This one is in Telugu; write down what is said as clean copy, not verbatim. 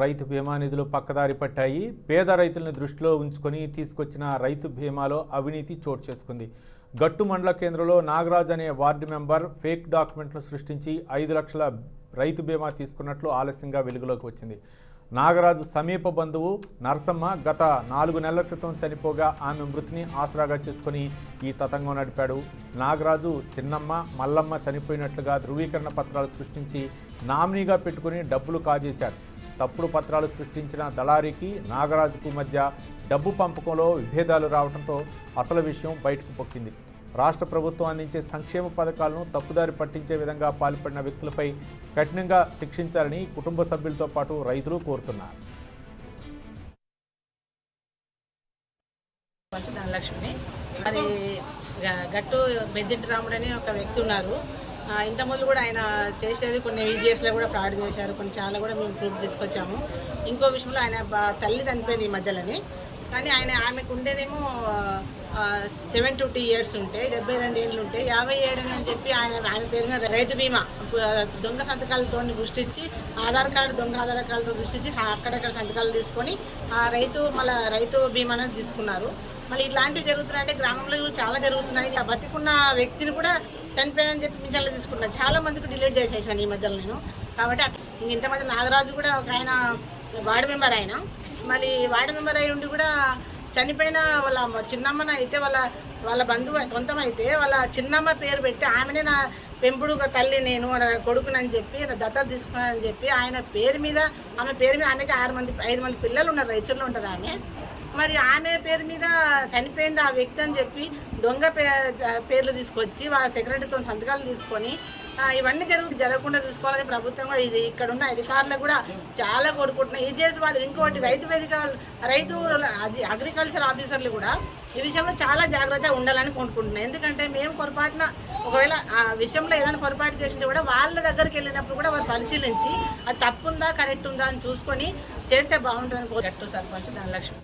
రైతు బీమా నిధులు పక్కదారి పట్టాయి. పేద రైతులను దృష్టిలో ఉంచుకొని తీసుకొచ్చిన రైతు బీమాలో అవినీతి చోటు చేసుకుంది. గట్టు మండల కేంద్రంలో నాగరాజ్ అనే వార్డు మెంబర్ ఫేక్ డాక్యుమెంట్లు సృష్టించి 5 లక్షల రైతు బీమా తీసుకున్నట్లు ఆలస్యంగా వెలుగులోకి వచ్చింది. నాగరాజు సమీప బంధువు నరసమ్మ గత 4 నెలల క్రితం చనిపోగా ఆమె మృతిని ఆసరాగా చేసుకుని ఈ తతంగం నడిపాడు. నాగరాజు చిన్నమ్మ మల్లమ్మ చనిపోయినట్లుగా ధృవీకరణ పత్రాలు సృష్టించి నామినీగా పెట్టుకుని డబ్బులు కాజేశాడు. తప్పుడు పత్రాలు సృష్టించిన దళారీకి నాగరాజుకు మధ్య డబ్బు పంపకంలో విభేదాలు రావడంతో అసలు విషయం బయటకు పొక్కింది. రాష్ట్ర ప్రభుత్వం అందించే సంక్షేమ పథకాలను తప్పుదారి పట్టించే విధంగా పాల్పడిన వ్యక్తులపై కఠినంగా శిక్షించాలని కుటుంబ సభ్యులతో పాటు రైతులు కోరుతున్నారు. ధనలక్ష్మి అది గట్టు బెద్దింటి రాముడు అని ఒక వ్యక్తి ఉన్నారు. ఇంతకుముందు కూడా ఆయన చేసేది కొన్ని ఈజీఎస్లో కూడా ఫ్రాడ్ చేశారు, కొన్ని చాలా కూడా మేము ప్రూఫ్ తీసుకొచ్చాము. ఇంకో విషయంలో ఆయన తల్లి చనిపోయింది ఈ మధ్యలోనే, కానీ ఆమెకు ఉండేదేమో 72 years ఉంటాయి, 72 ఏళ్ళు ఉంటాయి, 57 అని చెప్పి ఆమె పేరు మీద రైతు బీమా దొంగ సంతకాలతో సృష్టించి ఆధార్ కార్డుతో సృష్టించి అక్కడక్కడ సంతకాలు తీసుకొని రైతు బీమా అనేది తీసుకున్నారు. మళ్ళీ ఇట్లాంటివి జరుగుతున్నాయంటే గ్రామంలో చాలా జరుగుతున్నాయి. బతికున్న వ్యక్తిని కూడా చనిపోయానని చెప్పి మించాలో తీసుకున్నారు. చాలా మందికి డిలీట్ చేసేసాను ఈ మధ్యలో నేను. కాబట్టి ఇంతమంది నాగరాజు కూడా ఒక ఆయన వార్డు మెంబర్, ఆయన మళ్ళీ వార్డు మెంబర్ అయి ఉండి కూడా చనిపోయిన వాళ్ళ చిన్నమ్మన అయితే వాళ్ళ బంధువు సొంతమైతే వాళ్ళ చిన్నమ్మ పేరు పెట్టి ఆమెనే నా పెంపుడు తల్లి నేను కొడుకునని చెప్పి దత్తత తీసుకున్నానని చెప్పి ఆమె పేరు మీద ఆమెకి 5 మంది పిల్లలు ఉన్నారు, రైతుల్లో ఉంటుంది ఆమె. మరి ఆమె పేరు మీద చనిపోయింది ఆ వ్యక్తి అని చెప్పి దొంగ పేర్లు తీసుకొచ్చి వాళ్ళ సెక్రటరీతో సంతకాలు తీసుకొని ఇవన్నీ జరగకుండా చూసుకోవాలని ప్రభుత్వం కూడా ఇక్కడ ఉన్న అధికారులు కూడా చాలా కోరుకుంటున్నాయి. ఇది చేసి వాళ్ళు ఇంకోటి రైతు అగ్రికల్చర్ ఆఫీసర్లు కూడా ఈ విషయంలో చాలా జాగ్రత్తగా ఉండాలని కోరుకుంటున్నాయి. ఎందుకంటే మేము పొరపాటున ఒకవేళ ఆ విషయంలో ఏదైనా పొరపాటు చేసింటే కూడా వాళ్ళ దగ్గరికి వెళ్ళినప్పుడు కూడా వాళ్ళు పరిశీలించి అది తప్పుందా కరెక్ట్ ఉందా అని చూసుకొని చేస్తే బాగుంటుందని గట్టు సర్పంచ్ ధనలక్ష్మి.